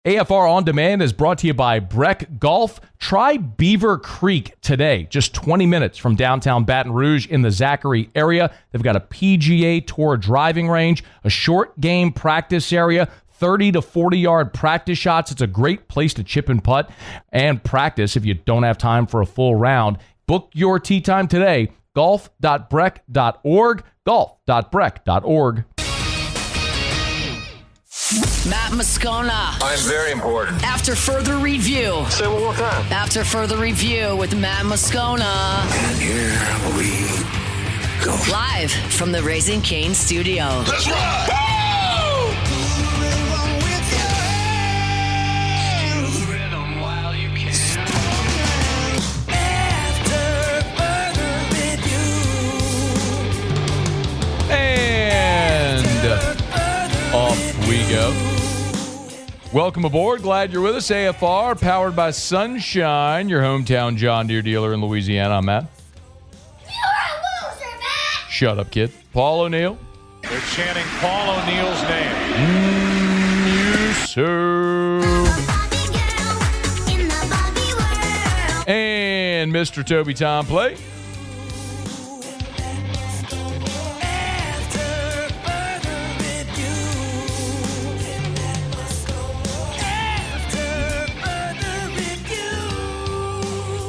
AFR On Demand is brought to you by Breck Golf. Try Beaver Creek today, just 20 minutes from downtown Baton Rouge in the Zachary area. They've got a PGA Tour driving range, a short game practice area, 30 to 40-yard practice shots. It's a great place to chip and putt and practice if you don't have time for a full round. Book your tee time today, golf.breck.org, golf.breck.org. Matt Moscona. I'm very important. After further review. Say it one more time. After further review with Matt Moscona. And here we go. Live from the Raising Cane studio. Let's ride! Off we go. Welcome aboard. Glad you're with us. AFR, powered by Sunshine, your hometown John Deere dealer in Louisiana. I'm Matt. You're a loser, Matt! Shut up, kid. Paul O'Neill. They're chanting Paul O'Neill's name. You so. And Mr. Toby Tomplay.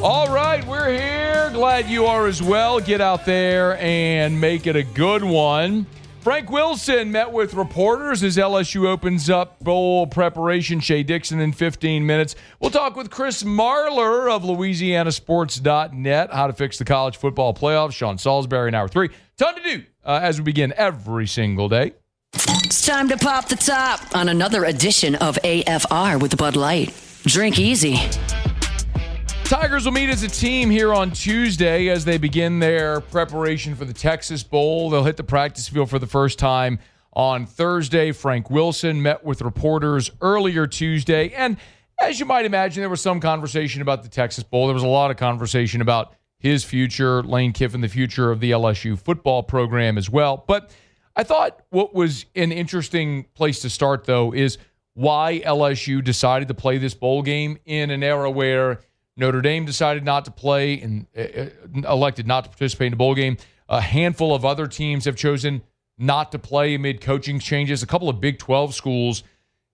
All right, we're here. Glad you are as well. Get out there and make it a good one. Frank Wilson met with reporters as LSU opens up bowl preparation. Shea Dixon in 15 minutes. We'll talk with Chris Marler of LouisianaSports.net, how to fix the college football playoffs. Sean Salisbury in hour 3. Ton to do as we begin every single day. It's time to pop the top on another edition of AFR with Bud Light. Drink easy. Tigers will meet as a team here on Tuesday as they begin their preparation for the Texas Bowl. They'll hit the practice field for the first time on Thursday. Frank Wilson met with reporters earlier Tuesday. And as you might imagine, there was some conversation about the Texas Bowl. There was a lot of conversation about his future, Lane Kiffin, the future of the LSU football program as well. But I thought what was an interesting place to start, though, is why LSU decided to play this bowl game in an era where Notre Dame decided not to play and elected not to participate in the bowl game. A handful of other teams have chosen not to play amid coaching changes. A couple of Big 12 schools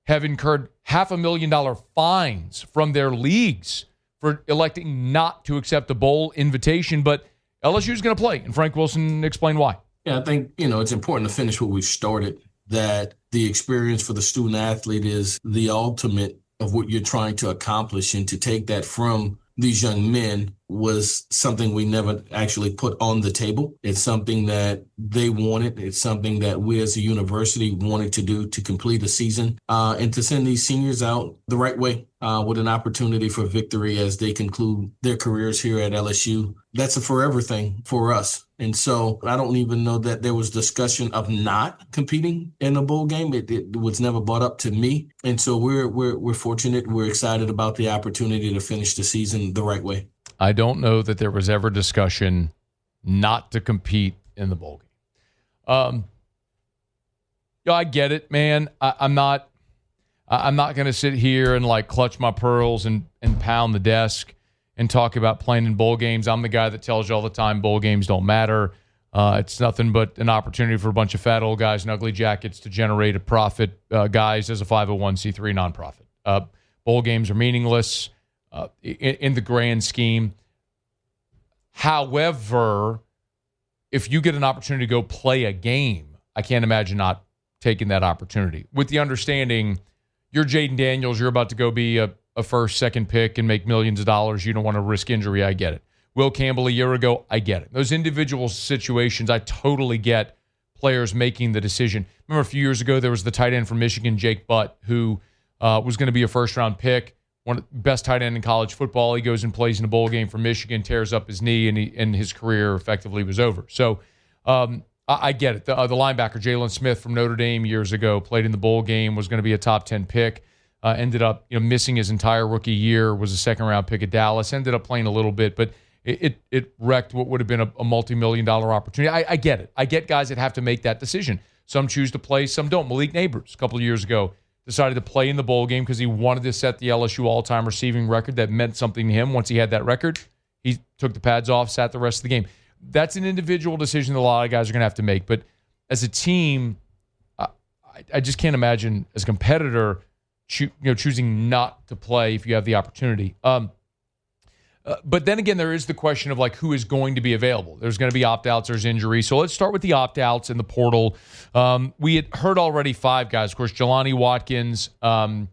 have incurred $500,000 fines from their leagues for electing not to accept the bowl invitation. But LSU is going to play, and Frank Wilson explained why. Yeah, I think, it's important to finish what we've started, that the experience for the student athlete is the ultimate of what you're trying to accomplish, and to take that from these young men was something we never actually put on the table. It's something that they wanted. It's something that we as a university wanted to do to complete a season and to send these seniors out the right way with an opportunity for victory as they conclude their careers here at LSU. That's a forever thing for us. And so I don't even know that there was discussion of not competing in a bowl game. It was never brought up to me. And so we're fortunate. We're excited about the opportunity to finish the season the right way. I don't know that there was ever discussion not to compete in the bowl game. I get it, man. I'm not going to sit here and clutch my pearls and pound the desk and talk about playing in bowl games. I'm the guy that tells you all the time bowl games don't matter. It's nothing but an opportunity for a bunch of fat old guys in ugly jackets to generate a profit, guys, as a 501c3 nonprofit. Bowl games are meaningless in the grand scheme. However, if you get an opportunity to go play a game, I can't imagine not taking that opportunity. With the understanding, you're Jaden Daniels, you're about to go be a first, second pick and make millions of dollars. You don't want to risk injury. I get it. Will Campbell a year ago, I get it. Those individual situations, I totally get players making the decision. Remember a few years ago, there was the tight end from Michigan, Jake Butt, who was going to be a first-round pick, one of the best tight end in college football. He goes and plays in a bowl game for Michigan, tears up his knee, and his career effectively was over. So I get it. The linebacker, Jalen Smith from Notre Dame years ago, played in the bowl game, was going to be a top 10 pick. Ended up missing his entire rookie year, was a second-round pick at Dallas, ended up playing a little bit, but it wrecked what would have been a multi-million-dollar opportunity. I get it. I get guys that have to make that decision. Some choose to play, some don't. Malik Neighbors, a couple of years ago, decided to play in the bowl game because he wanted to set the LSU all-time receiving record. That meant something to him. Once he had that record, he took the pads off, sat the rest of the game. That's an individual decision that a lot of guys are going to have to make. But as a team, I just can't imagine as a competitor choosing not to play if you have the opportunity. But then again, there is the question of like who is going to be available. There's going to be opt-outs, there's injuries. So let's start with the opt-outs in the portal. We had heard already 5 guys. Of course, Jelani Watkins, Kylan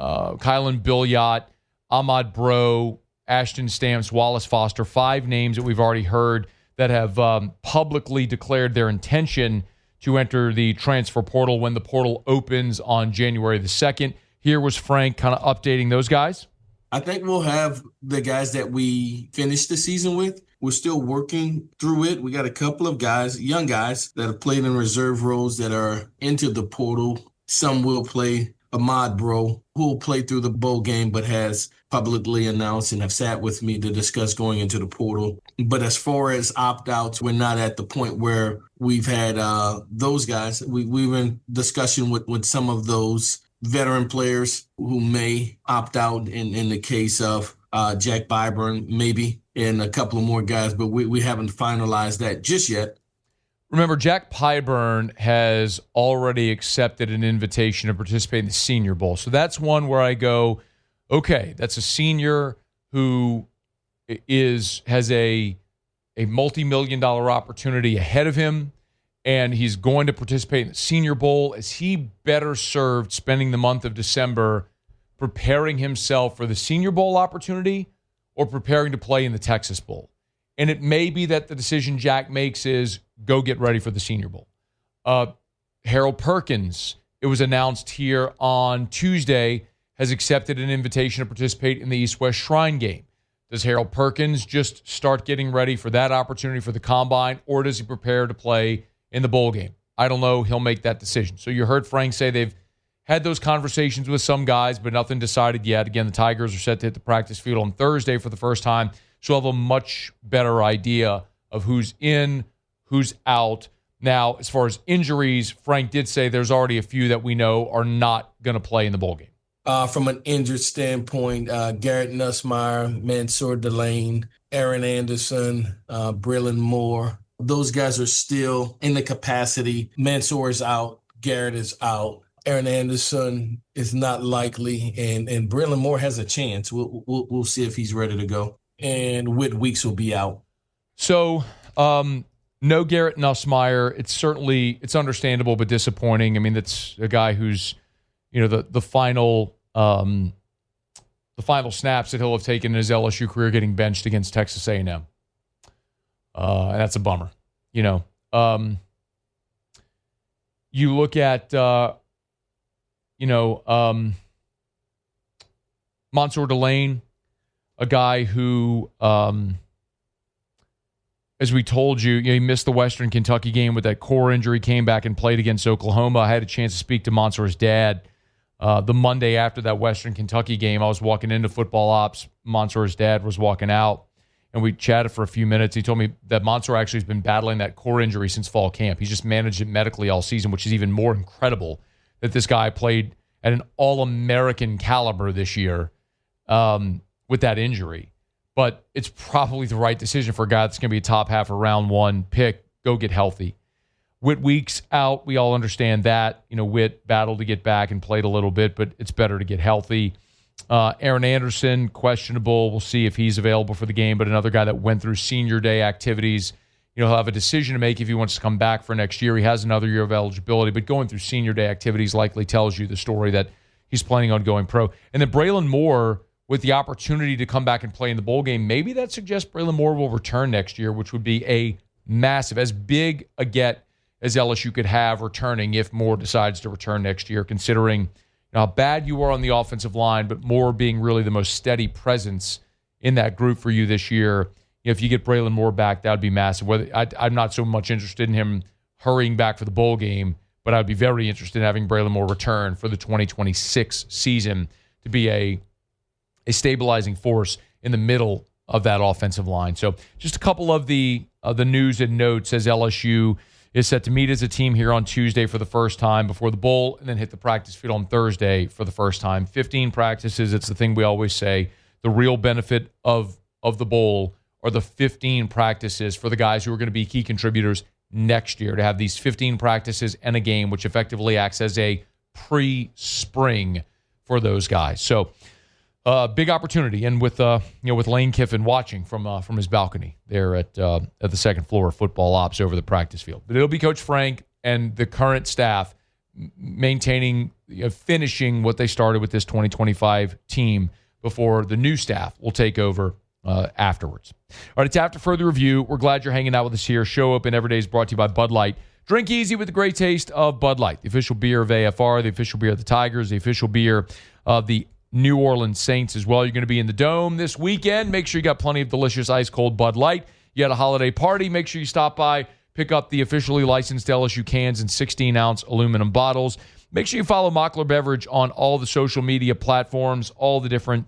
Billiot, Ahmad Bro, Ashton Stamps, Wallace Foster, 5 names that we've already heard that have publicly declared their intention to enter the transfer portal when the portal opens on January the 2nd. Here was Frank kind of updating those guys. I think we'll have the guys that we finished the season with. We're still working through it. We got a couple of guys, young guys, that have played in reserve roles that are into the portal. Some will play. Ahmad Bro, who will play through the bowl game but has publicly announced and have sat with me to discuss going into the portal. But as far as opt-outs, we're not at the point where we've had those guys. We were in discussion with some of those veteran players who may opt out in the case of Jack Byburn, maybe, and a couple of more guys, but we haven't finalized that just yet. Remember, Jack Pyburn has already accepted an invitation to participate in the Senior Bowl. So that's one where I go, okay, that's a senior who has a multi-million-dollar opportunity ahead of him, and he's going to participate in the Senior Bowl. Is he better served spending the month of December preparing himself for the Senior Bowl opportunity or preparing to play in the Texas Bowl? And it may be that the decision Jack makes is go get ready for the Senior Bowl. Harold Perkins, it was announced here on Tuesday, has accepted an invitation to participate in the East-West Shrine game. Does Harold Perkins just start getting ready for that opportunity for the Combine, or does he prepare to play in the bowl game? I don't know. He'll make that decision. So you heard Frank say they've had those conversations with some guys, but nothing decided yet. Again, the Tigers are set to hit the practice field on Thursday for the first time, so we'll have a much better idea of who's in, who's out. Now, as far as injuries, Frank did say there's already a few that we know are not going to play in the bowl game. From an injured standpoint, Garrett Nussmeier, Mansour Delane, Aaron Anderson, Braylon Moore, those guys are still in the capacity. Mansour is out. Garrett is out. Aaron Anderson is not likely, and Braylon Moore has a chance. We'll see if he's ready to go. And Whit Weeks will be out. So, no Garrett Nussmeier. It's understandable but disappointing. I mean, that's a guy who's, the final snaps that he'll have taken in his LSU career getting benched against Texas A&M. And that's a bummer. You look at Mansour Delane, a guy who, as we told you, he missed the Western Kentucky game with that core injury, came back and played against Oklahoma. I had a chance to speak to Mansour's dad the Monday after that Western Kentucky game. I was walking into football ops. Mansour's dad was walking out, and we chatted for a few minutes. He told me that Mansour actually has been battling that core injury since fall camp. He's just managed it medically all season, which is even more incredible that this guy played at an All-American caliber this year with that injury. But it's probably the right decision for a guy that's going to be a top half of round 1 pick. Go get healthy. Whit Weeks out. We all understand that. Whit battled to get back and played a little bit, but it's better to get healthy. Aaron Anderson, questionable. We'll see if he's available for the game, but another guy that went through senior day activities. He'll have a decision to make if he wants to come back for next year. He has another year of eligibility, but going through senior day activities likely tells you the story that he's planning on going pro. And then Braylon Moore, with the opportunity to come back and play in the bowl game, maybe that suggests Braylon Moore will return next year, which would be a massive, as big a get as LSU could have returning if Moore decides to return next year, considering how bad you are on the offensive line, but Moore being really the most steady presence in that group for you this year. If you get Braylon Moore back, that would be massive. I'm not so much interested in him hurrying back for the bowl game, but I'd be very interested in having Braylon Moore return for the 2026 season to be a stabilizing force in the middle of that offensive line. So just a couple of the news and notes as LSU is set to meet as a team here on Tuesday for the first time before the bowl, and then hit the practice field on Thursday for the first time. 15 practices. It's the thing we always say. The real benefit of the bowl are the 15 practices for the guys who are going to be key contributors next year, to have these 15 practices and a game, which effectively acts as a pre-spring for those guys. So big opportunity. And with Lane Kiffin watching from his balcony there at the second floor of football ops over the practice field. But it'll be Coach Frank and the current staff maintaining, finishing what they started with this 2025 team before the new staff will take over afterwards. All right, it's After Further Review. We're glad you're hanging out with us here. Show Up and Every Day is brought to you by Bud Light. Drink easy with the great taste of Bud Light, the official beer of AFR, the official beer of the Tigers, the official beer of the New Orleans Saints as well. You're going to be in the Dome this weekend. Make sure you got plenty of delicious ice-cold Bud Light. You had a holiday party. Make sure you stop by, pick up the officially licensed LSU cans in 16-ounce aluminum bottles. Make sure you follow Mockler Beverage on all the social media platforms, all the different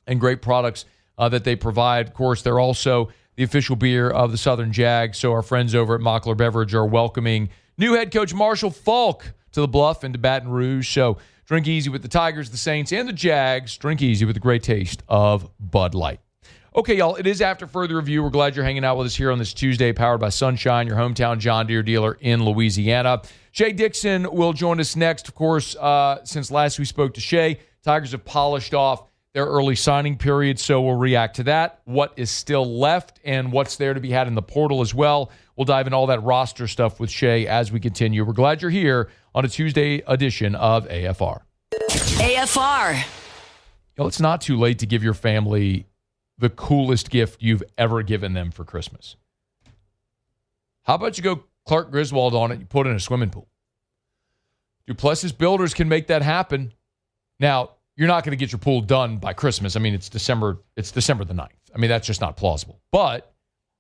and great products that they provide. Of course, they're also the official beer of the Southern Jags. So our friends over at Mockler Beverage are welcoming new head coach Marshall Faulk to the Bluff and to Baton Rouge. So drink easy with the Tigers, the Saints, and the Jags. Drink easy with the great taste of Bud Light. Okay, y'all, it is After Further Review. We're glad you're hanging out with us here on this Tuesday, powered by Sunshine, your hometown John Deere dealer in Louisiana. Shea Dixon will join us next. Of course, since last we spoke to Shea, Tigers have polished off their early signing period, so we'll react to that, what is still left, and what's there to be had in the portal as well. We'll dive into all that roster stuff with Shea as we continue. We're glad you're here on a Tuesday edition of AFR. AFR. It's not too late to give your family the coolest gift you've ever given them for Christmas. How about you go Clark Griswold on it and you put it in a swimming pool? Duplessis Builders can make that happen. Now, you're not going to get your pool done by Christmas. I mean, it's December the 9th. I mean, that's just not plausible. But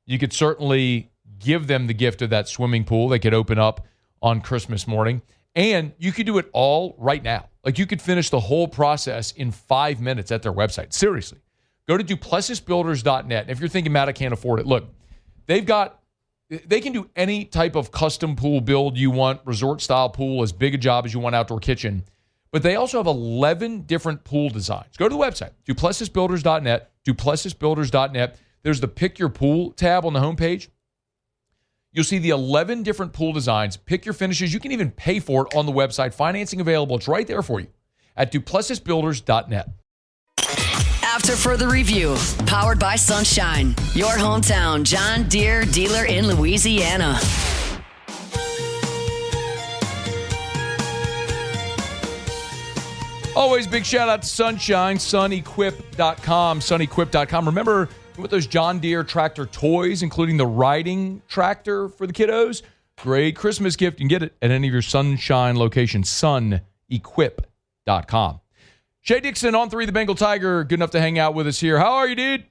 you could certainly give them the gift of that swimming pool. They could open up on Christmas morning. And you could do it all right now. Like, you could finish the whole process in 5 minutes at their website. Seriously. Go to duplessisbuilders.net. And if you're thinking, Matt, I can't afford it, look, they can do any type of custom pool build you want, resort-style pool, as big a job as you want, outdoor kitchen. But they also have 11 different pool designs. Go to the website, duplessisbuilders.net, duplessisbuilders.net. There's the Pick Your Pool tab on the homepage. You'll see the 11 different pool designs. Pick your finishes. You can even pay for it on the website. Financing available. It's right there for you at duplessisbuilders.net. After Further Review, powered by Sunshine, your hometown John Deere dealer in Louisiana. Always big shout out to Sunshine, sunequip.com, sunequip.com. Remember, with those John Deere tractor toys, including the riding tractor for the kiddos, great Christmas gift. You can get it at any of your Sunshine locations, sunequip.com. Shea Dixon, on 3, the Bengal Tiger, good enough to hang out with us here. How are you, dude?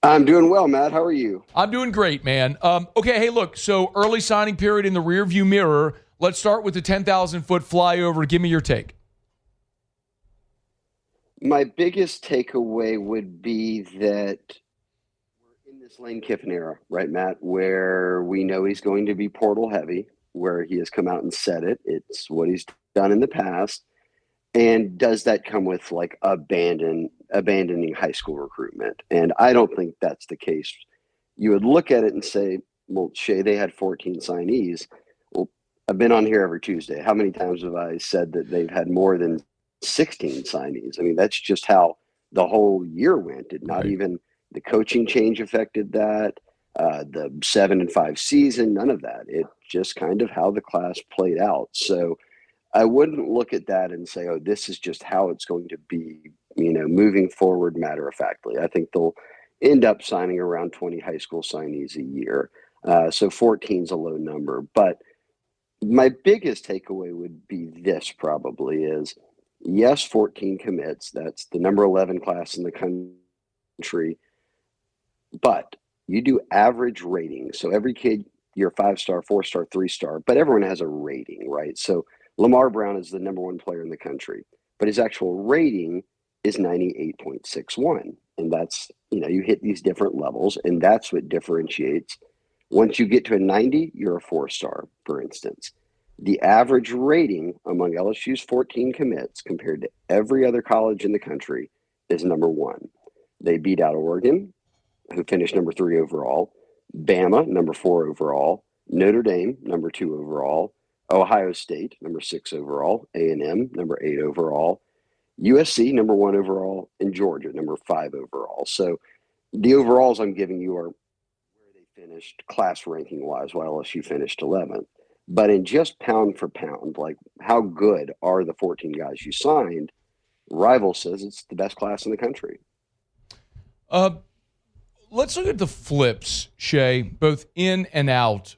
I'm doing well, Matt. How are you? I'm doing great, man. Okay, hey, look, so early signing period in the rearview mirror. Let's start with the 10,000-foot flyover. Give me your take. My biggest takeaway would be that we're in this Lane Kiffin era, right, Matt, where we know he's going to be portal heavy, where he has come out and said it. It's what he's done in the past. And does that come with like abandoning high school recruitment? And I don't think that's the case. You would look at it and say, well, Shea, they had 14 signees. Well, I've been on here every Tuesday. How many times have I said that they've had more than 16 signees? I mean, that's just how the whole year went. Not even the coaching change affected that, the 7-5 season, none of that. It just kind of how the class played out. So I wouldn't look at that and say, oh, this is just how it's going to be, moving forward, matter of factly. I think they'll end up signing around 20 high school signees a year. So 14 is a low number. But my biggest takeaway would be this probably is, yes, 14 commits. That's the number 11 class in the country. But you do average ratings. So every kid, you're 5-star, 4-star, 3-star, but everyone has a rating, right? So Lamar Brown is the number 1 player in the country, but his actual rating is 98.61. And that's, you hit these different levels, and that's what differentiates Once you get to a 90, you're a 4-star, for instance. The average rating among LSU's 14 commits compared to every other college in the country is number 1. They beat out Oregon, who finished number 3 overall, Bama, number 4 overall, Notre Dame, number 2 overall, Ohio State, number 6 overall, A&M, number 8 overall, USC, number 1 overall, and Georgia, number 5 overall. So the overalls I'm giving you are where they finished class ranking wise, while LSU finished 11th. But in just pound for pound, like how good are the 14 guys you signed? Rival says it's the best class in the country. Let's look at the flips, Shea, both in and out.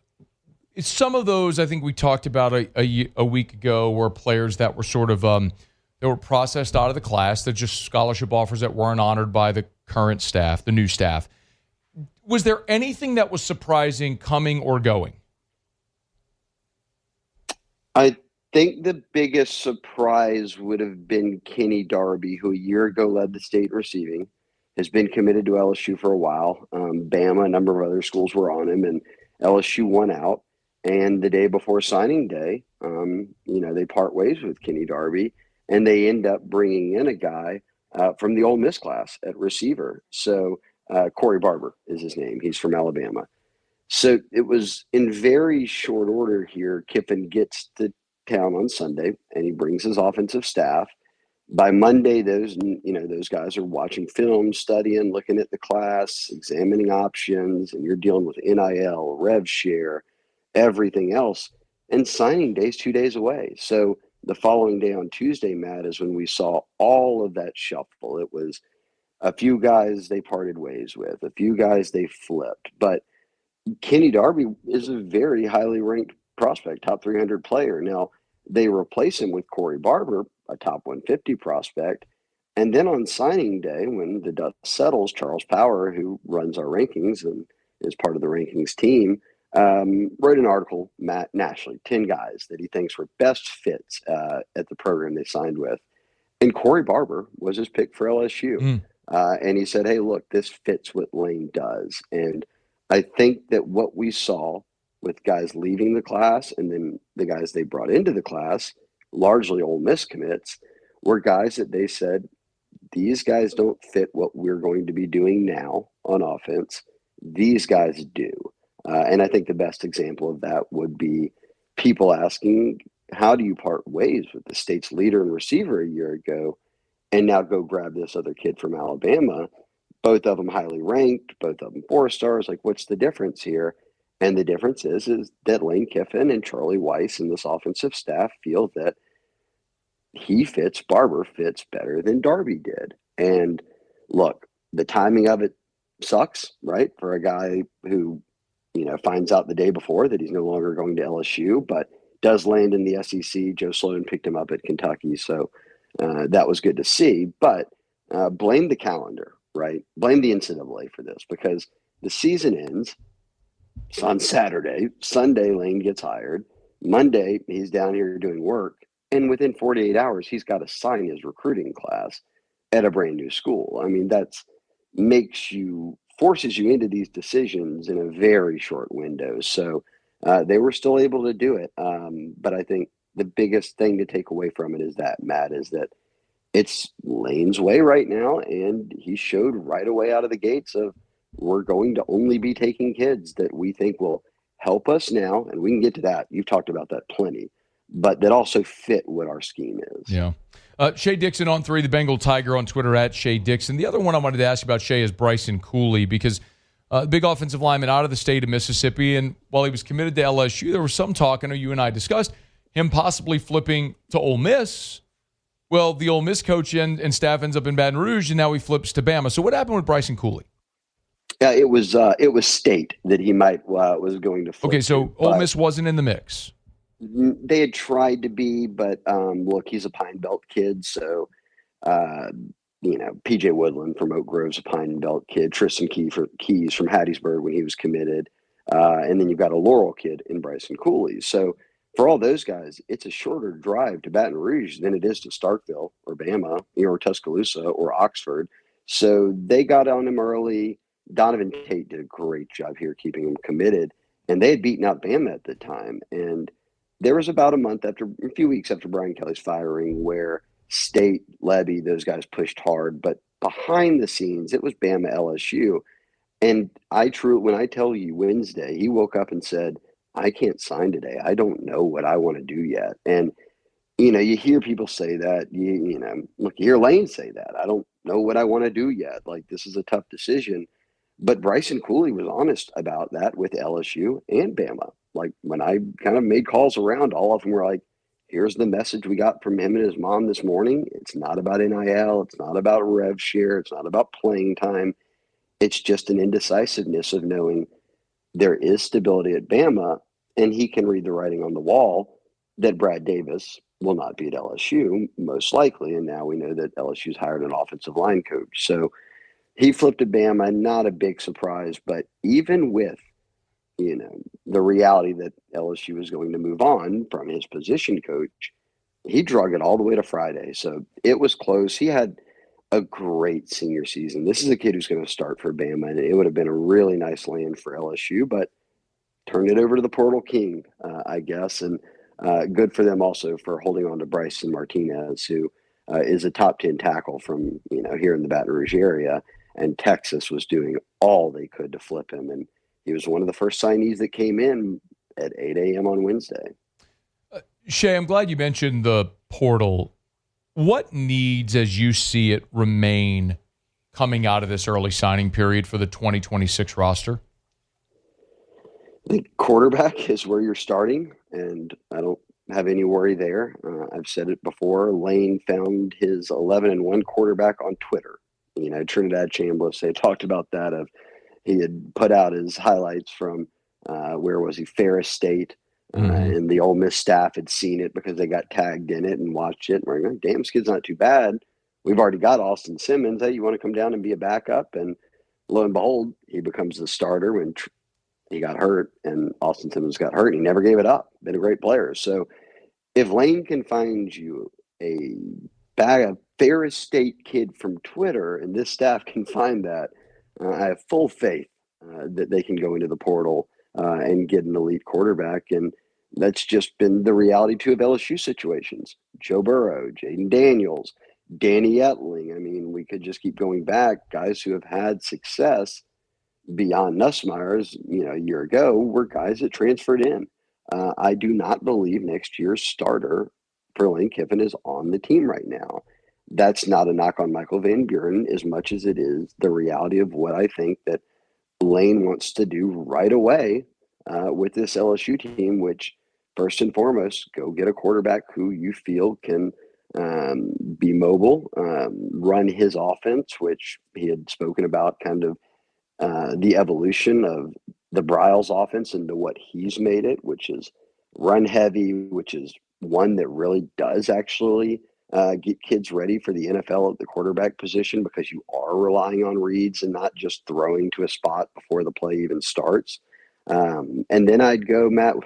Some of those I think we talked about a week ago were players that were sort of they were processed out of the class, that just scholarship offers that weren't honored by the current staff, the new staff. Was there anything that was surprising coming or going? I think the biggest surprise would have been Kenny Darby, who a year ago led the state receiving, has been committed to LSU for a while. Bama, a number of other schools were on him, and LSU won out. And the day before signing day, they part ways with Kenny Darby, and they end up bringing in a guy from the Ole Miss class at receiver. So Corey Barber is his name. He's from Alabama. So it was in very short order here. Kiffin gets to town on Sunday, and he brings his offensive staff. By Monday, those guys are watching film, studying, looking at the class, examining options, and you're dealing with NIL, rev share, everything else. And signing day is 2 days away. So the following day on Tuesday, Matt, is when we saw all of that shuffle. It was a few guys they parted ways with, a few guys they flipped, but Kenny Darby is a very highly ranked prospect, top 300 player. Now, they replace him with Corey Barber, a top 150 prospect. And then on signing day, when the dust settles, Charles Power, who runs our rankings and is part of the rankings team, wrote an article, Matt, nationally, 10 guys that he thinks were best fits at the program they signed with. And Corey Barber was his pick for LSU. And he said, hey, look, this fits what Lane does. And I think that what we saw with guys leaving the class and then the guys they brought into the class, largely Ole Miss commits, were guys that they said, these guys don't fit what we're going to be doing now on offense. These guys do. And I think the best example of that would be people asking, how do you part ways with the state's leader and receiver a year ago and now go grab this other kid from Alabama? Both of them highly ranked, both of them 4 stars. Like, what's the difference here? And the difference is that Lane Kiffin and Charlie Weiss and this offensive staff feel that Barber fits better than Darby did. And look, the timing of it sucks, right? For a guy who, finds out the day before that he's no longer going to LSU, but does land in the SEC. Joe Sloan picked him up at Kentucky. So that was good to see. But blame the calendar. Right? Blame the NCAA for this, because the season ends on Saturday. Sunday, Lane gets hired. Monday, he's down here doing work. And within 48 hours, he's got to sign his recruiting class at a brand new school. I mean, forces you into these decisions in a very short window. So they were still able to do it. But I think the biggest thing to take away from it is that, Matt, is that it's Lane's way right now, and he showed right away out of the gates of, we're going to only be taking kids that we think will help us now, and we can get to that. You've talked about that plenty, but that also fit what our scheme is. Yeah. Shea Dixon on 3, the Bengal Tiger on Twitter at Shea Dixon. The other one I wanted to ask you about, Shea, is Bryson Cooley, because big offensive lineman out of the state of Mississippi, and while he was committed to LSU, there was some talk, I know you and I discussed, him possibly flipping to Ole Miss. Well, the Ole Miss coach and staff ends up in Baton Rouge, and now he flips to Bama. So what happened with Bryson Cooley? Yeah, it was state that he was going to flip. Okay, so Ole Miss wasn't in the mix. They had tried to be, but look, he's a Pine Belt kid, so PJ Woodland from Oak Grove's a Pine Belt kid, Tristan Keys from Hattiesburg when he was committed, and then you've got a Laurel kid in Bryson Cooley. So for all those guys, it's a shorter drive to Baton Rouge than it is to Starkville or Bama, or Tuscaloosa or Oxford. So they got on him early. Donovan Tate did a great job here keeping him committed. and they had beaten out Bama at the time. And there was about a few weeks after Brian Kelly's firing, where State, Levy, those guys pushed hard, but behind the scenes, it was Bama LSU. And when I tell you Wednesday, he woke up and said, I can't sign today. I don't know what I want to do yet. And, you hear people say that, look, you hear Lane say that. I don't know what I want to do yet. Like, this is a tough decision. But Bryson Cooley was honest about that with LSU and Bama. Like, when I kind of made calls around, all of them were like, here's the message we got from him and his mom this morning. It's not about NIL. It's not about rev share. It's not about playing time. It's just an indecisiveness of knowing there is stability at Bama, and he can read the writing on the wall that Brad Davis will not be at LSU, most likely. And now we know that LSU's hired an offensive line coach. So he flipped to Bama, not a big surprise, but even with, the reality that LSU is going to move on from his position coach, he drug it all the way to Friday. So it was close. He had a great senior season. This is a kid who's going to start for Bama, and it would have been a really nice land for LSU, but turned it over to the portal king, I guess. And good for them also for holding on to Bryson Martinez, who is a top 10 tackle from, here in the Baton Rouge area. And Texas was doing all they could to flip him. And he was one of the first signees that came in at 8 a.m. on Wednesday. Shea, I'm glad you mentioned the portal. What needs, as you see it, remain coming out of this early signing period for the 2026 roster? I think quarterback is where you're starting, and I don't have any worry there. I've said it before. Lane found his 11-1 quarterback on Twitter. Trinidad Chambliss, they talked about that. He had put out his highlights from, where was he, Ferris State. And the Ole Miss staff had seen it because they got tagged in it and watched it. And we're like, damn, this kid's not too bad. We've already got Austin Simmons. Hey, you want to come down and be a backup? And lo and behold, he becomes the starter when he got hurt, and Austin Simmons got hurt. And he never gave it up. Been a great player. So if Lane can find you a Ferris State kid from Twitter, and this staff can find that, I have full faith that they can go into the portal and get an elite quarterback. And that's just been the reality too of LSU situations. Joe Burrow, Jaden Daniels, Danny Etling. I mean, we could just keep going back. Guys who have had success beyond Nussmeier's, a year ago, were guys that transferred in. I do not believe next year's starter for Lane Kiffin is on the team right now. That's not a knock on Michael Van Buren as much as it is the reality of what I think that Lane wants to do right away with this LSU team, which first and foremost, go get a quarterback who you feel can be mobile, run his offense, which he had spoken about kind of the evolution of the Bryles offense into what he's made it, which is run heavy, which is one that really does actually get kids ready for the NFL at the quarterback position, because you are relying on reads and not just throwing to a spot before the play even starts. And then I'd go, Matt,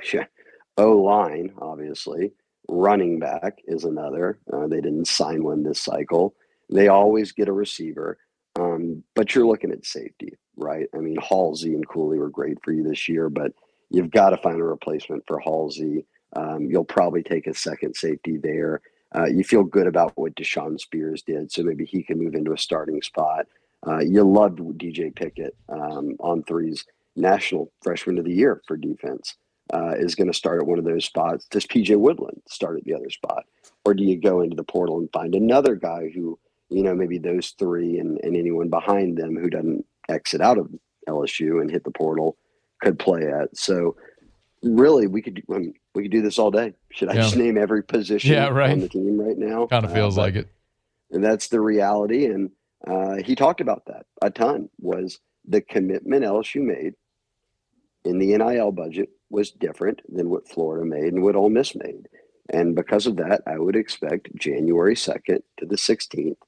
O-line, obviously. Running back is another. They didn't sign one this cycle. They always get a receiver. But you're looking at safety, right? I mean, Halsey and Cooley were great for you this year, but you've got to find a replacement for Halsey. You'll probably take a second safety there. You feel good about what Deshaun Spears did, so maybe he can move into a starting spot. You loved DJ Pickett on threes. National Freshman of the Year for defense is going to start at one of those spots. Does PJ Woodland start at the other spot? Or do you go into the portal and find another guy who, maybe those three and anyone behind them who doesn't exit out of LSU and hit the portal could play at? So really, we could do this all day. Should I just name every position on the team right now? Kind of feels like it. And that's the reality. And he talked about that a ton, was the commitment LSU made in the NIL budget was different than what Florida made and what Ole Miss made. And because of that, I would expect January 2nd to the 16th,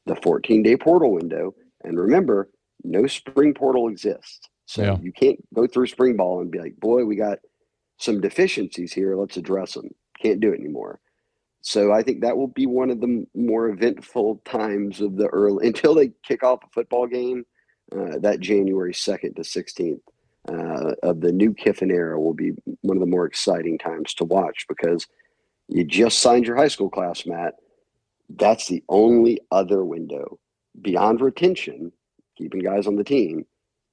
the 14-day portal window. And remember, no spring portal exists. So you can't go through spring ball and be like, boy, we got some deficiencies here. Let's address them. Can't do it anymore. So I think that will be one of the more eventful times of the early, until they kick off a football game, that January 2nd to 16th. of the new Kiffin era will be one of the more exciting times to watch, because you just signed your high school class, Matt. That's the only other window beyond retention, keeping guys on the team,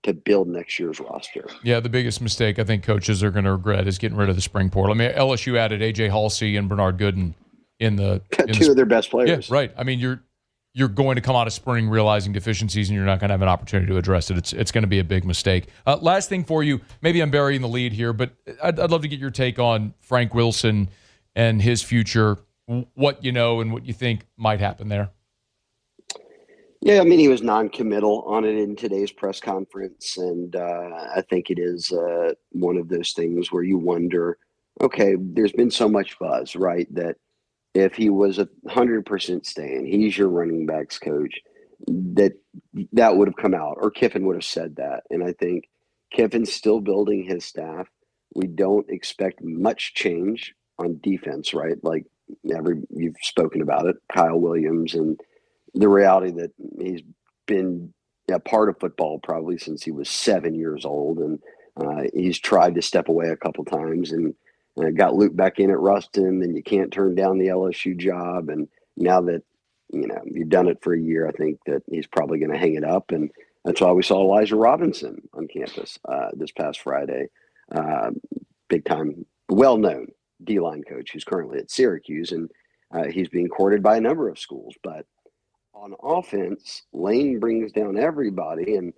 to build next year's roster. Yeah, the biggest mistake I think coaches are going to regret is getting rid of the spring portal. I mean, LSU added A.J. Halsey and Bernard Gooden in the two of their best players. Yeah, right. I mean, you're going to come out of spring realizing deficiencies, and you're not going to have an opportunity to address it. It's going to be a big mistake. Last thing for you, maybe I'm burying the lead here, but I'd love to get your take on Frank Wilson and his future, what you know and what you think might happen there. Yeah, I mean, he was non-committal on it in today's press conference, and I think it is one of those things where you wonder, okay, there's been so much buzz, right, that if he was 100% staying, he's your running backs coach, that would have come out, or Kiffin would have said that. And I think Kiffin's still building his staff. We don't expect much change on defense, right? Like you've spoken about it, Kyle Williams, and the reality that he's been a part of football probably since he was 7 years old, and he's tried to step away a couple times and got looped back in at Ruston, and you can't turn down the LSU job. And now that, you've done it for a year, I think that he's probably going to hang it up. And that's why we saw Elijah Robinson on campus this past Friday. Big time, well-known D-line coach who's currently at Syracuse, and he's being courted by a number of schools. But on offense, Lane brings down everybody, and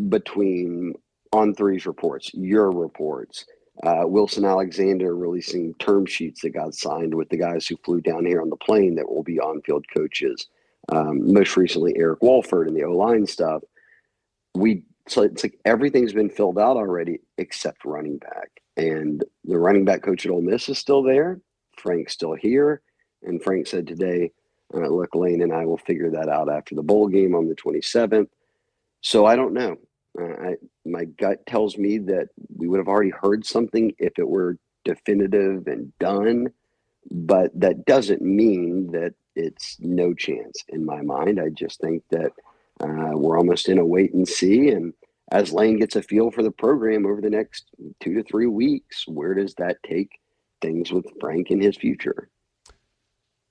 between On3's reports, your reports, Wilson Alexander releasing term sheets that got signed with the guys who flew down here on the plane that will be on-field coaches. Most recently, Eric Walford and the O-line stuff. So it's like everything's been filled out already except running back. And the running back coach at Ole Miss is still there. Frank's still here. And Frank said today, look, Lane and I will figure that out after the bowl game on the 27th. So I don't know. My gut tells me that we would have already heard something if it were definitive and done, but that doesn't mean that it's no chance in my mind. I just think that we're almost in a wait and see. And as Lane gets a feel for the program over the next 2 to 3 weeks, where does that take things with Frank and his future?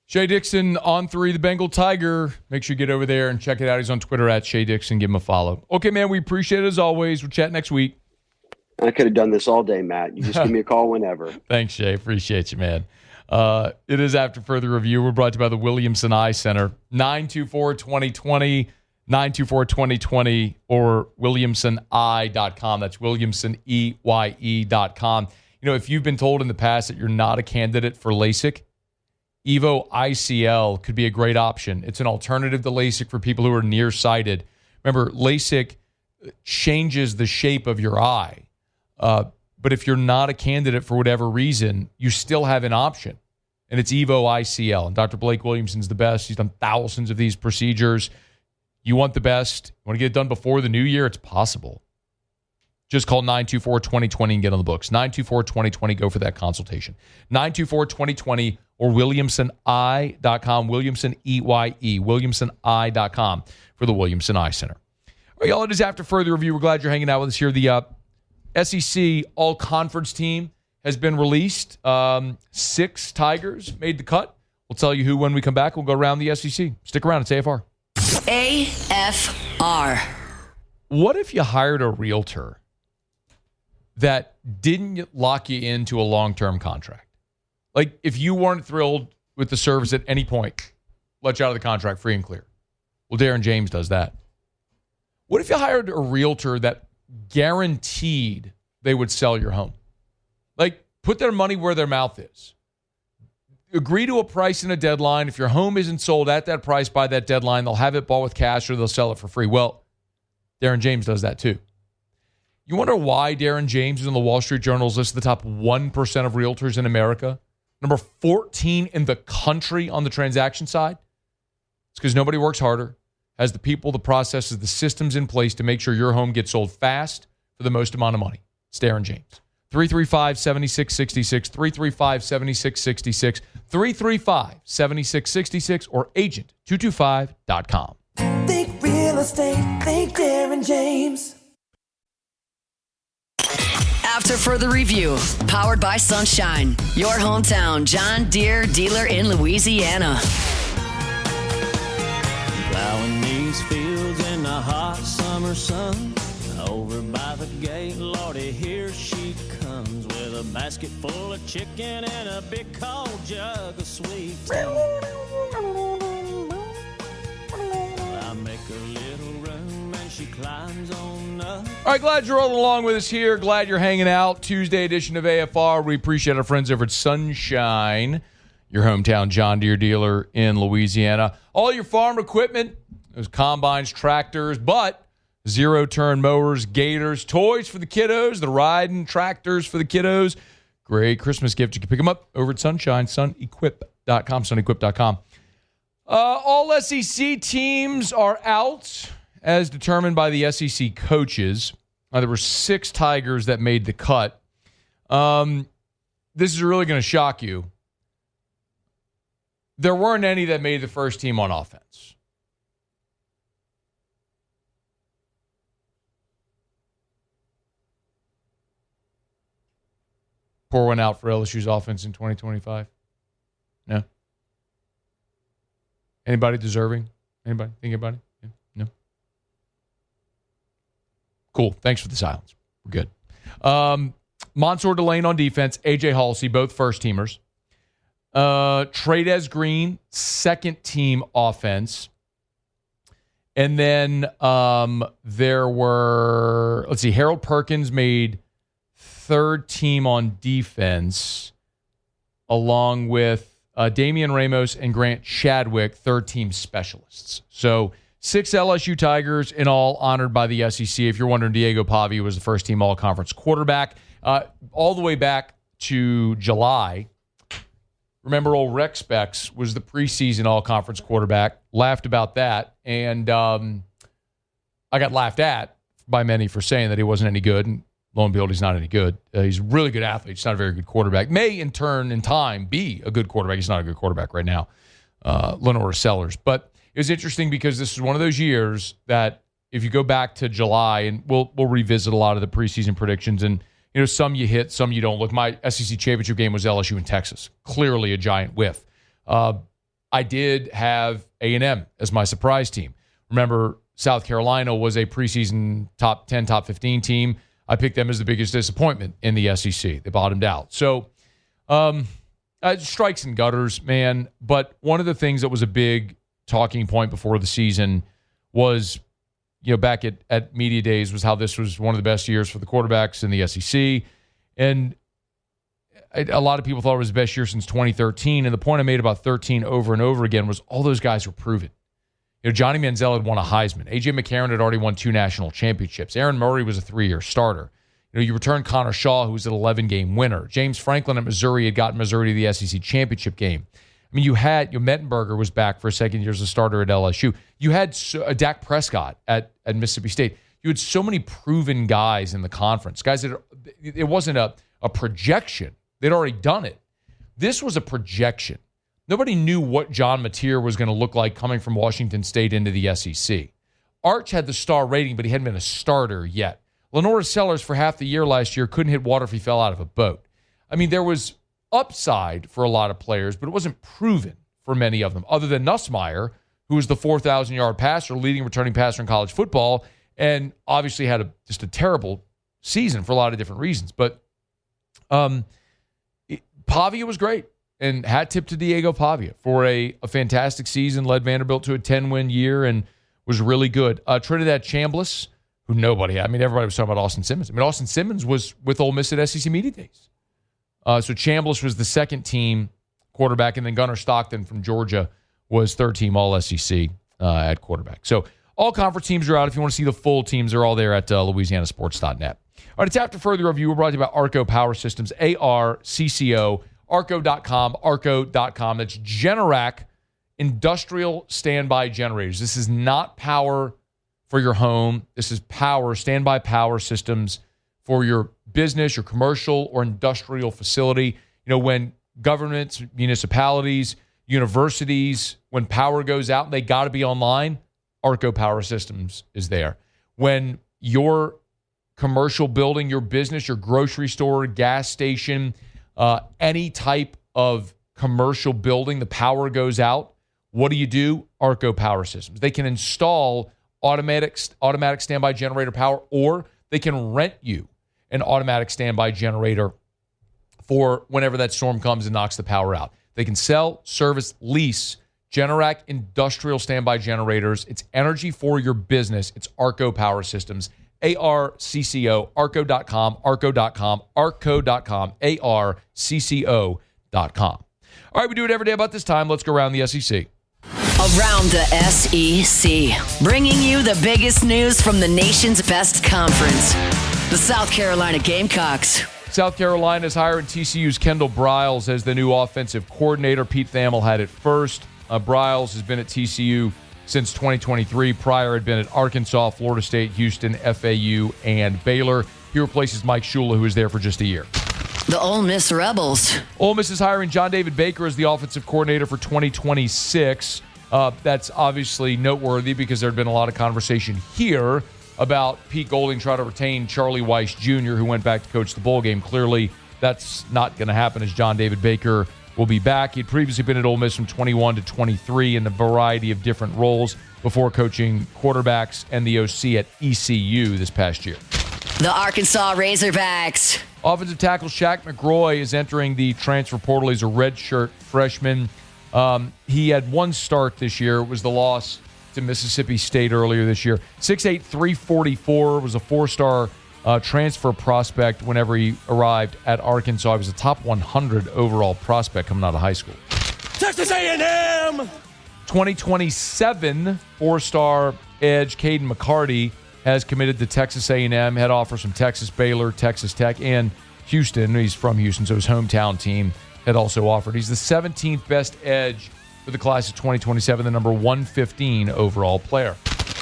Shea Dixon, On3, the Bengal Tiger. Make sure you get over there and check it out. He's on Twitter at Shea Dixon. Give him a follow. Okay, man, we appreciate it as always. We'll chat next week. I could have done this all day, Matt. You just give me a call whenever. Thanks, Shea. Appreciate you, man. It is After Further Review. We're brought to you by the Williamson Eye Center. 924-2020, 924-2020, or WilliamsonEye.com. That's WilliamsonEye.com. If you've been told in the past that you're not a candidate for LASIK, Evo ICL could be a great option. It's an alternative to LASIK for people who are nearsighted. Remember, LASIK changes the shape of your eye. But if you're not a candidate for whatever reason, you still have an option. And it's Evo ICL. And Dr. Blake Williamson's the best. He's done thousands of these procedures. You want the best. You want to get it done before the new year? It's possible. Just call 924-2020 and get on the books. 924-2020, go for that consultation. 924-2020 or WilliamsonEye.com, Williamson, E-Y-E, WilliamsonEye.com for the Williamson Eye Center. All right, y'all, it is After Further Review. We're glad you're hanging out with us here. The SEC All-Conference team has been released. 6 Tigers made the cut. We'll tell you who when we come back. We'll go around the SEC. Stick around. It's AFR. AFR. What if you hired a realtor that didn't lock you into a long-term contract? Like, if you weren't thrilled with the service at any point, let you out of the contract free and clear. Well, Darren James does that. What if you hired a realtor that guaranteed they would sell your home? Like, put their money where their mouth is. Agree to a price and a deadline. If your home isn't sold at that price by that deadline, they'll have it bought with cash or they'll sell it for free. Well, Darren James does that too. You wonder why Darren James is on the Wall Street Journal's list of the top 1% of realtors in America? Number 14 in the country on the transaction side? It's because nobody works harder, has the people, the processes, the systems in place to make sure your home gets sold fast for the most amount of money. It's Darren James. 335-7666, 335-7666, 335-7666, or agent225.com. Think real estate, think Darren James. After further review, powered by Sunshine, your hometown John Deere dealer in Louisiana. Plowing these fields in the hot summer sun. Over by the gate, Lordy, here she comes with a basket full of chicken and a big cold jug of sweet tea. I make a little room and she climbs on up. All right, glad you're rolling along with us here. Glad you're hanging out. Tuesday edition of AFR. We appreciate our friends over at Sunshine, your hometown John Deere dealer in Louisiana. All your farm equipment, those combines, tractors, but zero-turn mowers, gators, toys for the kiddos, the riding tractors for the kiddos. Great Christmas gift. You can pick them up over at Sunshine, sunequip.com, sunequip.com. All SEC teams are out, as determined by the SEC coaches. There were 6 Tigers that made the cut. This is really going to shock you. There weren't any that made the first team on offense. Pour one out for LSU's offense in 2025? No? Anybody deserving? Anybody? Think about it? Yeah. No? Cool. Thanks for the silence. We're good. Mansour Delane on defense. A.J. Halsey, both first-teamers. Tradez Green, second-team offense. And then there were, Harold Perkins made third team on defense, along with Damian Ramos and Grant Chadwick, third team specialists. So 6 LSU Tigers in all, honored by the SEC. If you're wondering, Diego Pavia was the first team all-conference quarterback. All the way back to July, remember old Rex Specs was the preseason all-conference quarterback. Laughed about that, and I got laughed at by many for saying that he wasn't any good, and lo and behold, he's not any good. He's a really good athlete. He's not a very good quarterback. May, in turn, in time, be a good quarterback. He's not a good quarterback right now, Lenore Sellers. But it was interesting because this is one of those years that if you go back to July, and we'll revisit a lot of the preseason predictions, and some you hit, some you don't. Look, my SEC championship game was LSU and Texas. Clearly a giant whiff. I did have A&M as my surprise team. Remember, South Carolina was a preseason top 10, top 15 team. I picked them as the biggest disappointment in the SEC. They bottomed out. So, strikes and gutters, man. But one of the things that was a big talking point before the season was, back at media days, was how this was one of the best years for the quarterbacks in the SEC. And a lot of people thought it was the best year since 2013. And the point I made about 13 over and over again was all those guys were proven. Johnny Manziel had won a Heisman. A.J. McCarron had already won 2 national championships. Aaron Murray was a 3-year starter. You returned Connor Shaw, who was an 11-game winner. James Franklin at Missouri had gotten Missouri to the SEC championship game. I mean, you had Mettenberger was back for a second year as a starter at LSU. You had Dak Prescott at Mississippi State. You had so many proven guys in the conference. Guys that it wasn't a projection. They'd already done it. This was a projection. Nobody knew what John Mateer was going to look like coming from Washington State into the SEC. Arch had the star rating, but he hadn't been a starter yet. Lenore Sellers, for half the year last year, couldn't hit water if he fell out of a boat. I mean, there was upside for a lot of players, but it wasn't proven for many of them, other than Nussmeier, who was the 4,000-yard passer, leading returning passer in college football, and obviously had just a terrible season for a lot of different reasons. But Pavia was great. And hat tip to Diego Pavia for a fantastic season, led Vanderbilt to a 10-win year and was really good. Trinidad Chambliss, who everybody was talking about Austin Simmons. Austin Simmons was with Ole Miss at SEC Media Days. So Chambliss was the second team quarterback, and then Gunnar Stockton from Georgia was third team All-SEC at quarterback. So all conference teams are out. If you want to see the full teams, they're all there at louisianasports.net. All right, it's after further review. We're brought to you by Arco Power Systems, ARCCO. Arco.com. That's Generac industrial standby generators. This is not power for your home. This is power, standby power systems for your business, your commercial or industrial facility. When governments, municipalities, universities, when power goes out, they got to be online. Arco Power Systems is there. When your commercial building, your business, your grocery store, gas station, any type of commercial building, the power goes out. What do? Arco Power Systems. They can install automatic standby generator power, or they can rent you an automatic standby generator for whenever that storm comes and knocks the power out. They can sell, service, lease Generac industrial standby generators. It's energy for your business. It's Arco Power Systems. ARCCO, arco.com, arco.com, arco.com, ARCCO.com. All right, we do it every day about this time. Let's go around the SEC. Around the SEC, bringing you the biggest news from the nation's best conference, the South Carolina Gamecocks. South Carolina is hiring TCU's Kendall Briles as the new offensive coordinator. Pete Thamel had it first. Briles has been at TCU since 2023. Prior had been at Arkansas, Florida State, Houston, FAU, and Baylor. He replaces Mike Shula, who was there for just a year. The Ole Miss Rebels. Ole Miss is hiring John David Baker as the offensive coordinator for 2026. That's obviously noteworthy because there had been a lot of conversation here about Pete Golding trying to retain Charlie Weiss Jr., who went back to coach the bowl game. Clearly, that's not going to happen as John David Baker will be back. He'd previously been at Ole Miss from 21 to 23 in a variety of different roles before coaching quarterbacks and the OC at ECU this past year. The Arkansas Razorbacks. Offensive tackle Shaq McGroy is entering the transfer portal. He's a redshirt freshman. He had one start this year. It was the loss to Mississippi State earlier this year. 6'8", 344, was a four-star transfer prospect whenever he arrived at Arkansas. He was a top 100 overall prospect coming out of high school. Texas A&M! 2027 four-star edge Caden McCarty has committed to Texas A&M. Had offers from Texas, Baylor, Texas Tech, and Houston. He's from Houston, so his hometown team had also offered. He's the 17th best edge for the class of 2027, the number 115 overall player.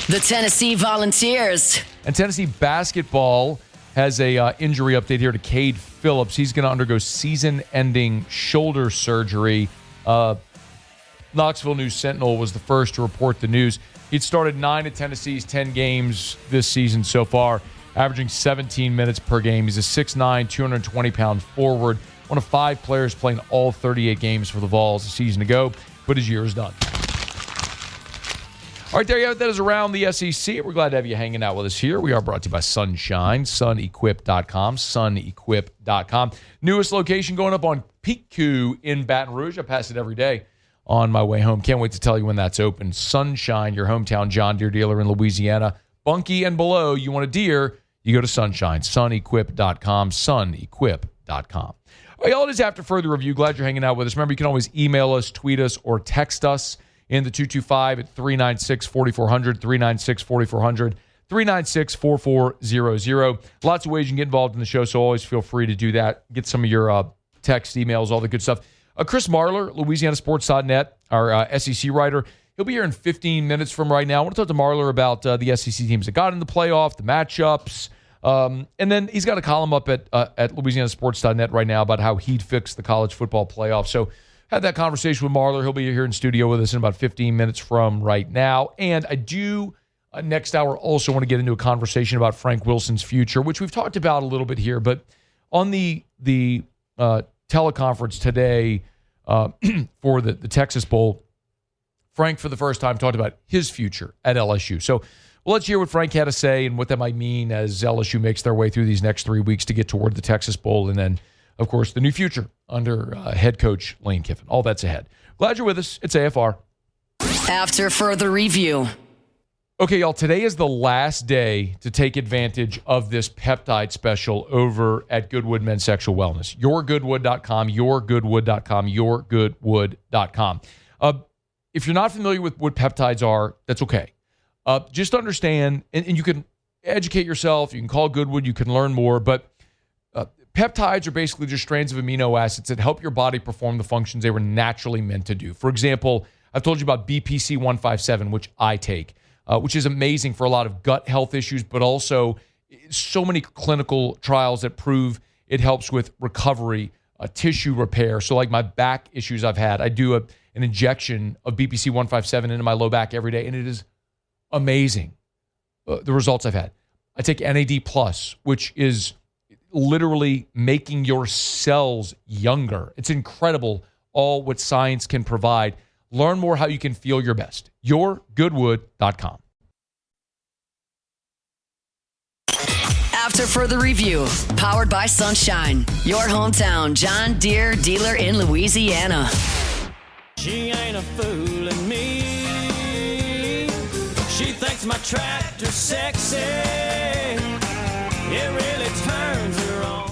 The Tennessee Volunteers. And Tennessee basketball has a injury update here to Cade Phillips. He's going to undergo season-ending shoulder surgery. Knoxville News-Sentinel was the first to report the news. He'd started 9 of Tennessee's 10 games this season so far, averaging 17 minutes per game. He's a 6'9", 220-pound forward, one of 5 players playing all 38 games for the Vols a season ago, but his year is done. All right, there you have it. That is around the SEC. We're glad to have you hanging out with us here. We are brought to you by Sunshine, sunequip.com, sunequip.com. Newest location going up on Piku in Baton Rouge. I pass it every day on my way home. Can't wait to tell you when that's open. Sunshine, your hometown John Deere dealer in Louisiana. Bunkie and below, you want a Deere, you go to Sunshine, sunequip.com, sunequip.com. All right, y'all, it is After Further Review. Glad you're hanging out with us. Remember, you can always email us, tweet us, or text us in the 225 at 396-4400, 396-4400, 396-4400. Lots of ways you can get involved in the show, so always feel free to do that. Get some of your text, emails, all the good stuff. Chris Marler, LouisianaSports.net, our SEC writer, he'll be here in 15 minutes from right now. I want to talk to Marler about the SEC teams that got in the playoff, the matchups, and then he's got a column up at LouisianaSports.net right now about how he'd fix the college football playoff. So had that conversation with Marler. He'll be here in studio with us in about 15 minutes from right now. And I do, next hour, also want to get into a conversation about Frank Wilson's future, which we've talked about a little bit here. But on the teleconference today for the Texas Bowl, Frank, for the first time, talked about his future at LSU. So well, let's hear what Frank had to say and what that might mean as LSU makes their way through these next 3 weeks to get toward the Texas Bowl and then, of course, the new future under head coach Lane Kiffin. All that's ahead. Glad you're with us. It's AFR. After Further Review. Okay, y'all, today is the last day to take advantage of this peptide special over at Goodwood Men's Sexual Wellness. YourGoodwood.com, YourGoodwood.com, YourGoodwood.com. If you're not familiar with what peptides are, that's okay. Just understand, and you can educate yourself, you can call Goodwood, you can learn more, but peptides are basically just strands of amino acids that help your body perform the functions they were naturally meant to do. For example, I've told you about BPC 157, which I take, which is amazing for a lot of gut health issues, but also so many clinical trials that prove it helps with recovery, tissue repair. So like my back issues I've had, I do an injection of BPC 157 into my low back every day, and it is amazing, the results I've had. I take NAD+, which is literally making your cells younger. It's incredible all what science can provide. Learn more how you can feel your best. YourGoodwood.com. After further review, powered by Sunshine, your hometown John Deere dealer in Louisiana. She ain't a fooling me. She thinks my tractor's sexy. It really turns her on.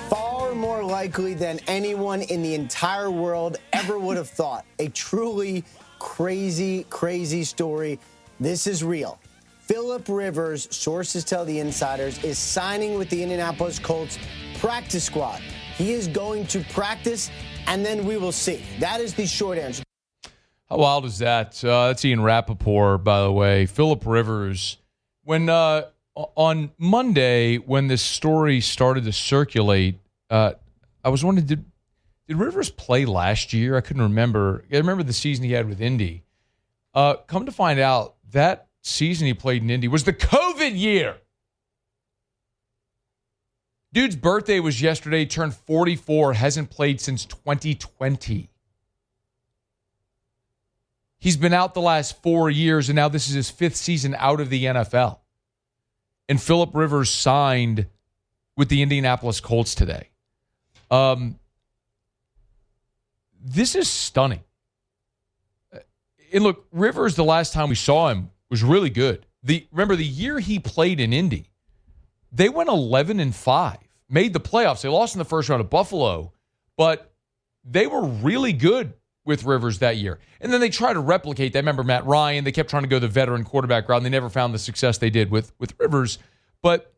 Far more likely than anyone in the entire world ever would have thought. A truly crazy, crazy story. This is real. Philip Rivers, sources tell the insiders, is signing with the Indianapolis Colts practice squad. He is going to practice, and then we will see. That is the short answer. How wild is that? That's Ian Rappaport, by the way. Philip Rivers, when on Monday, when this story started to circulate, I was wondering, did Rivers play last year? I couldn't remember. I remember the season he had with Indy. Come to find out, that season he played in Indy was the COVID year. Dude's birthday was yesterday, turned 44, hasn't played since 2020. He's been out the last 4 years, and now this is his fifth season out of the NFL. And Philip Rivers signed with the Indianapolis Colts today. This is stunning. And look, Rivers, the last time we saw him, was really good. Remember, the year he played in Indy, they went 11-5, made the playoffs. They lost in the first round of Buffalo, but they were really good with Rivers that year. And then they tried to replicate that. Remember Matt Ryan? They kept trying to go the veteran quarterback route, and they never found the success they did with Rivers. But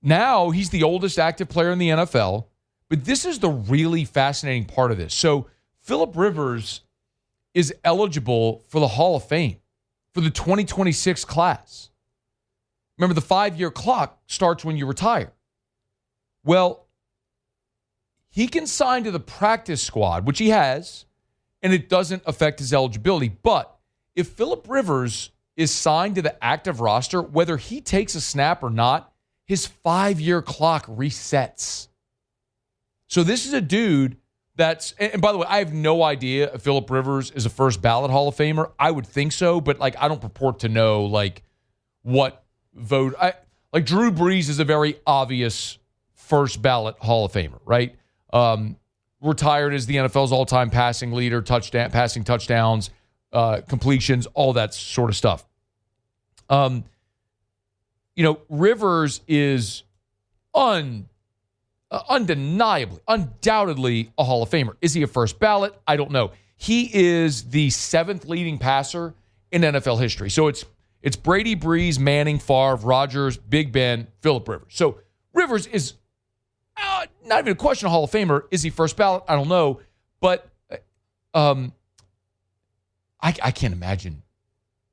now he's the oldest active player in the NFL. But this is the really fascinating part of this. So Philip Rivers is eligible for the Hall of Fame for the 2026 class. Remember, the 5-year clock starts when you retire. Well, he can sign to the practice squad, which he has, and it doesn't affect his eligibility. But if Philip Rivers is signed to the active roster, whether he takes a snap or not, his 5-year clock resets. So this is a dude that's, and by the way, I have no idea if Philip Rivers is a first ballot Hall of Famer. I would think so, but I don't purport to know what vote. Like Drew Brees is a very obvious first ballot Hall of Famer, right? Retired as the NFL's all-time passing leader, passing touchdowns, completions, all that sort of stuff. Rivers is undeniably, undoubtedly a Hall of Famer. Is he a first ballot? I don't know. He is the 7th leading passer in NFL history. So it's Brady, Brees, Manning, Favre, Rodgers, Big Ben, Philip Rivers. So Rivers is not even a question, a Hall of Famer. Is he first ballot? I don't know. But I can't imagine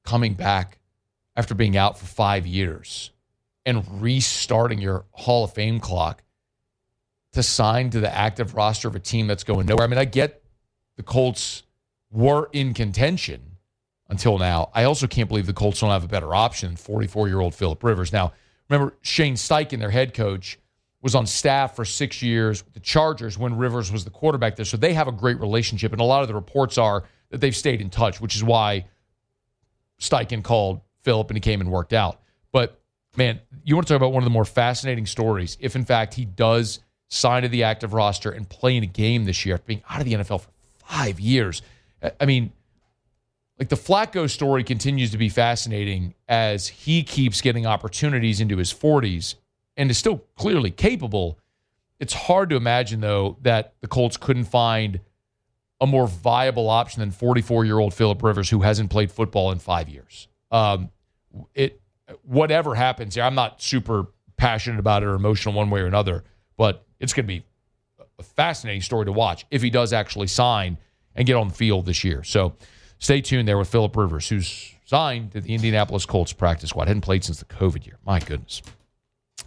coming back after being out for 5 years and restarting your Hall of Fame clock to sign to the active roster of a team that's going nowhere. I mean, I get the Colts were in contention until now. I also can't believe the Colts don't have a better option than 44-year-old Philip Rivers. Now, remember, Shane Steichen, their head coach, was on staff for 6 years with the Chargers when Rivers was the quarterback there. So they have a great relationship, and a lot of the reports are that they've stayed in touch, which is why Steichen called Philip and he came and worked out. But, man, you want to talk about one of the more fascinating stories, if, in fact, he does sign to the active roster and play in a game this year, being out of the NFL for 5 years. I mean, the Flacco story continues to be fascinating as he keeps getting opportunities into his 40s and is still clearly capable. It's hard to imagine, though, that the Colts couldn't find a more viable option than 44-year-old Philip Rivers, who hasn't played football in 5 years. Whatever happens here, I'm not super passionate about it or emotional one way or another, but it's going to be a fascinating story to watch if he does actually sign and get on the field this year. So stay tuned there with Philip Rivers, who's signed to the Indianapolis Colts practice squad. Hadn't played since the COVID year. My goodness.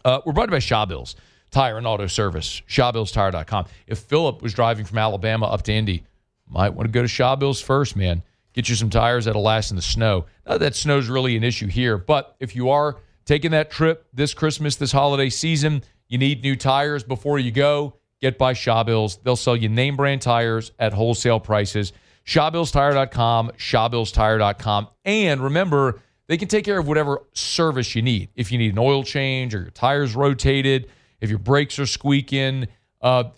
We're brought to you by Shaw Bills Tire and Auto Service, ShawBillsTire.com. If Philip was driving from Alabama up to Indy, might want to go to Shaw Bills first, man. Get you some tires that'll last in the snow. Not that snow's really an issue here, but if you are taking that trip this Christmas, this holiday season, you need new tires before you go. Get by Shawbills. They'll sell you name brand tires at wholesale prices. ShawBillsTire.com, ShawBillsTire.com. And remember, they can take care of whatever service you need. If you need an oil change or your tires rotated, if your brakes are squeaking,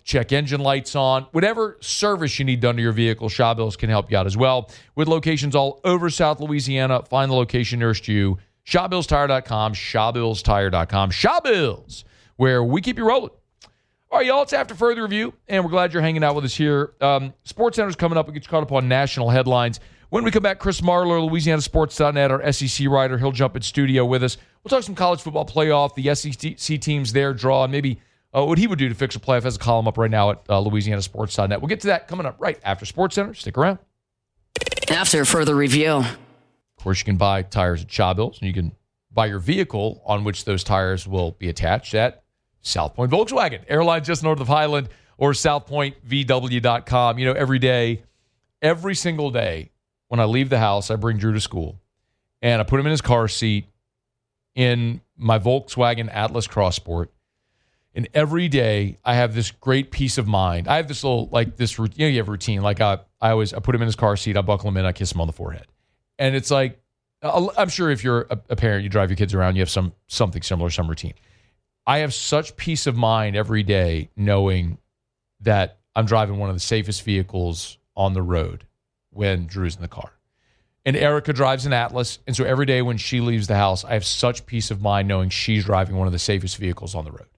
check engine lights on, whatever service you need done to your vehicle, Shawbills can help you out as well. With locations all over South Louisiana, find the location nearest you. ShawBillsTire.com, ShawBillsTire.com. Shawbills, where we keep you rolling. All right, y'all, it's after further review, and we're glad you're hanging out with us here. SportsCenter's coming up. We'll get you caught up on national headlines. When we come back, Chris Marler, LouisianaSports.net, our SEC writer, he'll jump in studio with us. We'll talk some college football playoff, the SEC teams there, draw, and maybe what he would do to fix a playoff. Has a column up right now at LouisianaSports.net. We'll get to that coming up right after SportsCenter. Stick around. After further review. Of course, you can buy tires at Shawbills, and you can buy your vehicle on which those tires will be attached at South Point Volkswagen, airline just north of Highland, or southpointvw.com. You know, every single day when I leave the house, I bring Drew to school, and I put him in his car seat in my Volkswagen Atlas Cross Sport. And every day I have this great peace of mind. I have this little, you have a routine. Like I put him in his car seat, I buckle him in, I kiss him on the forehead. And it's like, I'm sure if you're a parent, you drive your kids around, you have something similar, some routine. I have such peace of mind every day knowing that I'm driving one of the safest vehicles on the road when Drew's in the car. And Erica drives an Atlas, and so every day when she leaves the house, I have such peace of mind knowing she's driving one of the safest vehicles on the road.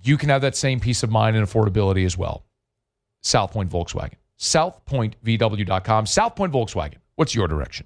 You can have that same peace of mind and affordability as well. South Point Volkswagen. SouthPointVW.com. South Point Volkswagen. What's your direction?